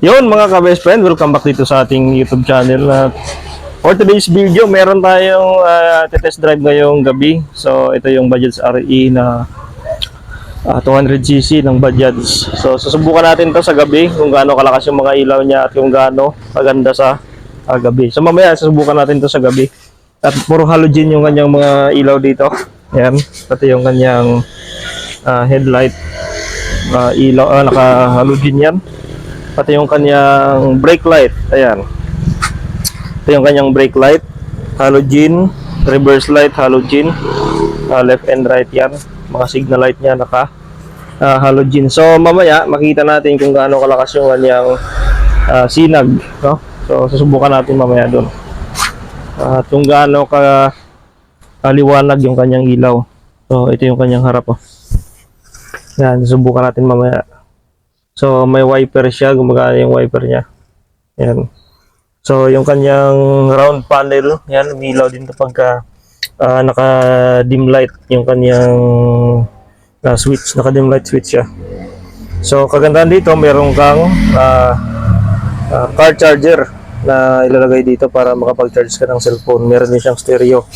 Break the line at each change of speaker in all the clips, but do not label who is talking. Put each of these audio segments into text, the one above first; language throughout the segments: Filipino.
Yun mga ka-best friend, welcome back dito sa ating YouTube channel. For today's video, meron tayong test drive ngayong gabi. So ito yung Bajaj RE na 200cc ng Bajaj. So susubukan natin to sa gabi kung gaano kalakas yung mga ilaw niya at kung gaano kaganda sa gabi. So mamaya susubukan natin to sa gabi. At puro halogen yung kanyang mga ilaw dito. Yan, pati yung kanyang headlight ilaw, naka-halogen yan. Pati yung kanyang brake light, ayan. Ito yung kanyang brake light, halogen, reverse light, halogen, left and right yan. Mga signal light niya naka halogen. So mamaya makita natin kung gaano kalakas yung kanyang sinag, no? So susubukan natin mamaya doon. At kung gaano kaliwanag yung kanyang ilaw. So ito yung kanyang harap, oh. Yan, susubukan natin mamaya. So may wiper siya, gumagana yung wiper niya. Yan. So yung kanyang round panel, yan, umilaw din kapag naka-dim light yung kanyang switch, naka-dim light switch siya. So kagandahan dito, meron kang car charger na ilalagay dito para makapag-charge ka ng cellphone. Meron din siyang stereo.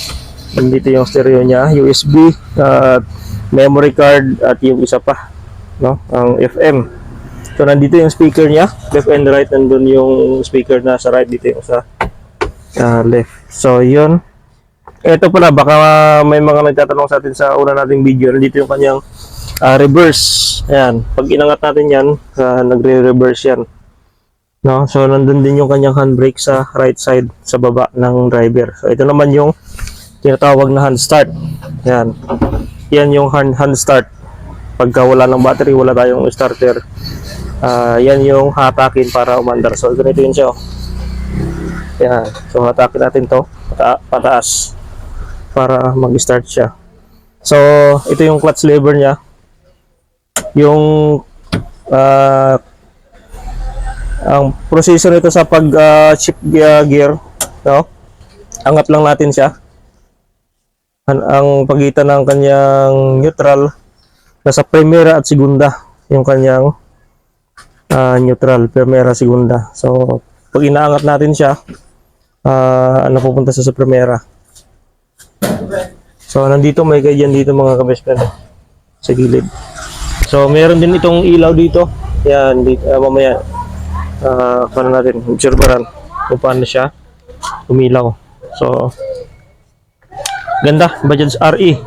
Dito yung stereo niya, USB, memory card at yung isa pa, no, ang FM. So nandito yung speaker niya, left and right, nandun yung speaker na sa right, dito yung sa left. So yun. Ito pala, baka may mga nagtatanong sa atin sa una nating video, nandito yung kanyang reverse. Ayan, pag inangat natin yan, nagre-reverse yan. No? So nandun din yung kanyang handbrake sa right side, sa baba ng driver. So ito naman yung tinatawag na hand start. Ayan. Yan yung hand start. Pagka wala ng battery, wala tayong starter, yan yung hatakin para umandar. So ganito yun siya, oh. Yan. So hatakin natin to pataas para mag-start siya. So ito yung clutch lever niya. Yung ang processor nito sa pag shift gear, no? Angat lang natin siya. Ang pagitan ng kanyang neutral, nasa primera at segunda yung kanyang neutral, primera, segunda. So pag inaangat natin siya, napupunta sa primera. So nandito may ganyan dito mga ka-best friend, sa gilid. So meron din itong ilaw dito. Yan, dito, mamaya paano natin obserbaran kung paano siya umilaw. So ganda, Bajaj RE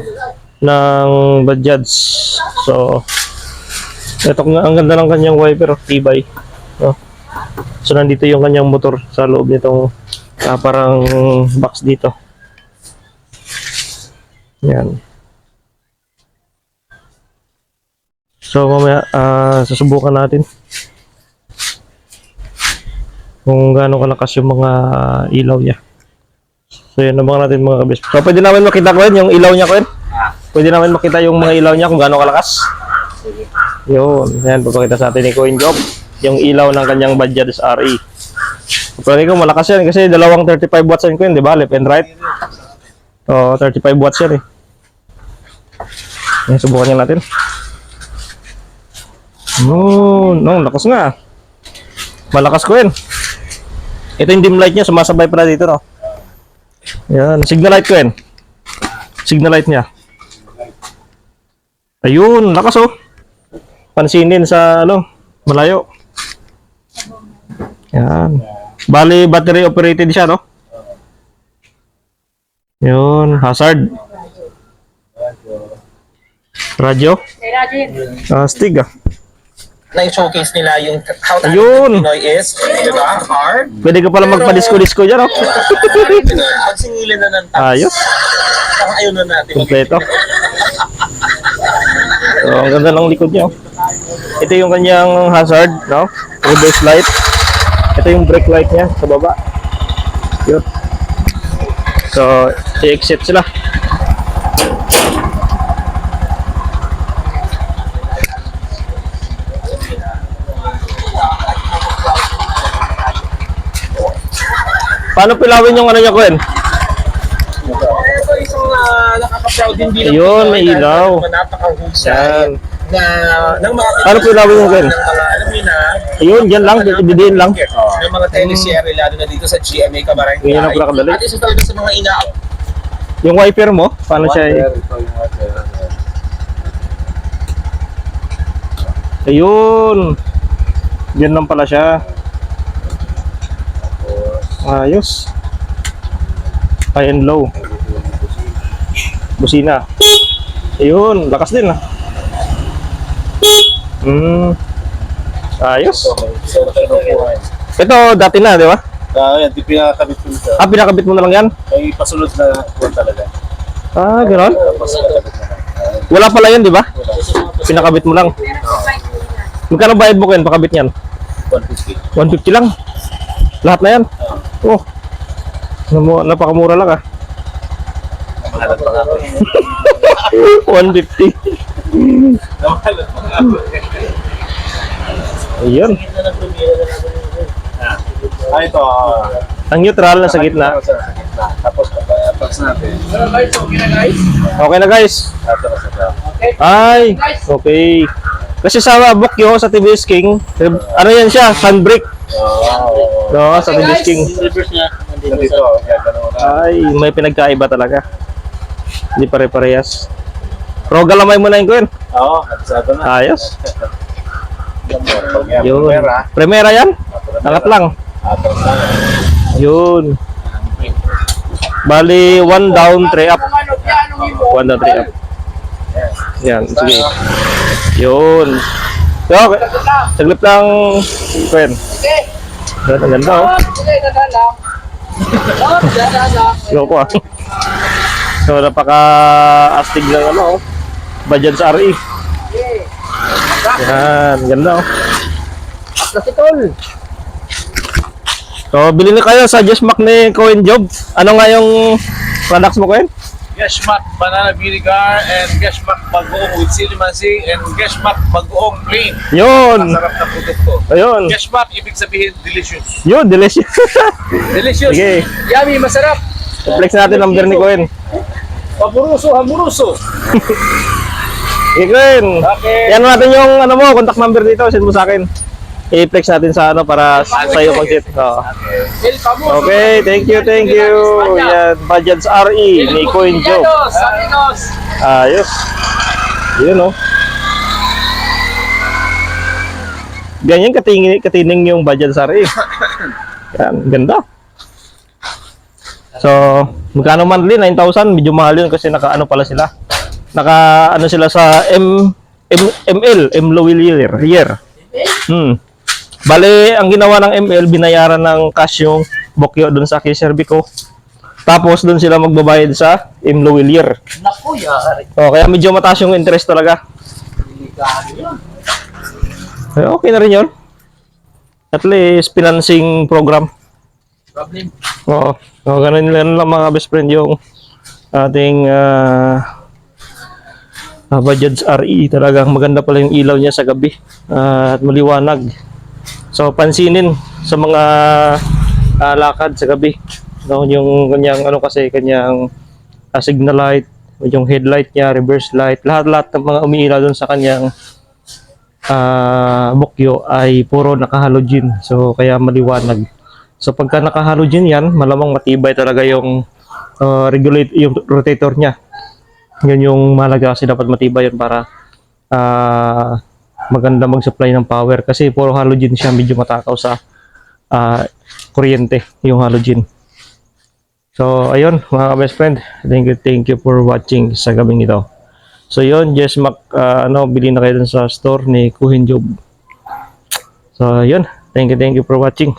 ng Bajaj. So ito, ang ganda ng kanyang wiper, tibay, no? So nandito yung kanyang motor sa loob nitong parang box dito. Yan. So mamaya susubukan natin kung gaano kalakas yung mga ilaw niya. So yan, nabangan natin mga kabis. So pwede namin makita ko yung ilaw niya ko. Pwede namin makita yung mga ilaw niya kung gaano kalakas. Yun, yan, papakita sa atin ni Coin Job yung ilaw ng kanyang Bajaj RE. Pwede ko malakas yan kasi dalawang 35 watts yan ko yun, di ba? Left and right. O, 35 watts yan eh. Yan, subukan niya natin. No, lakas nga. Malakas ko yun. Ito yung dim light niya, sumasabay pala dito, no? Yan, signal light ko yun. Signal light niya. Ayun, lakas oh. Pansinin sa malayo. Yan. Bali battery operated siya, no? Yun, hazard. Radyo? Stig ah.
Na showcase nila yung how
Ayun.
Pinoy is, di ba? Hard.
Pwede ka pala magpa-disco-disco dyan, no?
Pag singilan na ng tax.
Ayos.
Ang ayaw na natin.
Kompleto. So, ang ganda ng likod niya, oh. Ito yung kanyang hazard, no? Reverse light. Ito yung brake light niya sa baba. Yun. So, i-exit sila. Paano pilawin yung ano niya, Gwen?
Ito isang nakaka-proud din din.
Ayun, may ilaw.
Napakahusay.
Yan.
Na ng mga
Paano pilawin yung Gwen?
ng mga alam niyo na
Ayun, dyan lang, didiin lang.
Yung mga teleserye, lalo na dito sa GMA Camarangay.
Ganyan ang pinakadali.
At isa talaga sa mga
Yung wiper mo, paano siya? Ayun. Diyan lang pala siya. Ayos. High and low. Busina. Ayun, lakas din ah. Ayos. Ito dati na, di ba?
Yan, di pinakabit ko siya.
Ah, pinakabit mo na lang yan?
May pasunod na buwan talaga.
Ah, gano'n?
Tapos nakabit na lang.
Wala pala yan, di ba? Pinakabit mo lang. Magkano bayad mo kayo pakabit niyan?
150.
150 lang. Lahat na yan. Oh. Napakamura lang ah.
Namahalan pa nga ako.
150.
Namahalan pa nga ako.
Ayun.
Ito.
Ang neutral na sa gitna.
Tapos, box natin.
Okay na guys.
Ito na sa top.
Ay, okay. Kasi sa Bokyo, sa TBS King, ano yan siya? Handbrake. No, sa TBS King.
Nandito. Yan, ganun na.
Ay, may pinagkaiba talaga. Hindi pare-parehas. Pero galamay mo na yung Gwen.
Oo, nabisado na.
Ayos.
Yan,
Yun.
pera.
Primera yan? Angat lang.
Atras na.
Yun. Bali, 1 down, 3 up. 1 down, 3 up. Yan, sige. Yun. Okay. Saglit lang, Gwen. Yan, ang ganda oh. Loko ah. So, napaka-astig ng ano oh. Bajaj RE. Yan, ganda oh. So, bilhin na kayo sa Just Mac ni Coin Job. Ano nga yung products mo, Coin?
Geshmak Banana Vinegar and Geshmak Bagoong with Silimansi and Geshmak Bagoong Plain.
Yun!
Masarap na produkto.
Ayun!
Geshmak, ibig sabihin, delicious.
Yun, delicious!
Delicious.
Sige,
Yummy, masarap.
flex natin ang number ni Coin.
Paburuso, hamuruso.
Sige, Coin!
Okay.
Yan natin yung ano mo, contact number dito, send mo sa akin. I-flex natin sa ano para sa'yo mag-sit. Oo. Okay, thank you, thank you. Yan, Bajaj RE ni Coin Job. Ayos. Yun oh. Ganyan katining yung Bajaj RE. Yan, ganda. So, magkano monthly? 9,000. Medyo mahal yun kasi naka ano pala sila. Naka ano sila sa ML, M Lowell year. Bale, ang ginawa ng ML, binayaran ng cash yung Bokyo doon sa Kiserbico. Tapos doon sila magbabayad sa M Lowell year.
Naku, yari.
Oh, kaya medyo mataas yung interest talaga. Eh, okay na rin yun. At least, financing program.
Problem.
Oo. So, ganun lang mga best friend yung ating Bajaj RE. Talagang maganda pala yung ilaw niya sa gabi. At maliwanag. So, pansinin sa mga lakad sa gabi. No, yung kanyang ano kasi, kanyang signal light, yung headlight niya, reverse light, lahat-lahat ng mga umiilaw doon sa kanyang Bokyo ay puro naka-halogen. So, kaya maliwanag. So, pagka naka-halogen yan, malamang matibay talaga yung regulate, yung rotator niya. Yun yung mahalaga kasi dapat matibay yun para maganda mag-supply ng power. Kasi puro halogen siya, medyo matakaw sa kuryente yung halogen. So, ayun mga best friend. Thank you for watching sa gabing ito. So, yun, Just Mac, bili na kayo dun sa store ni Kuhin Job. So, yun. Thank you for watching.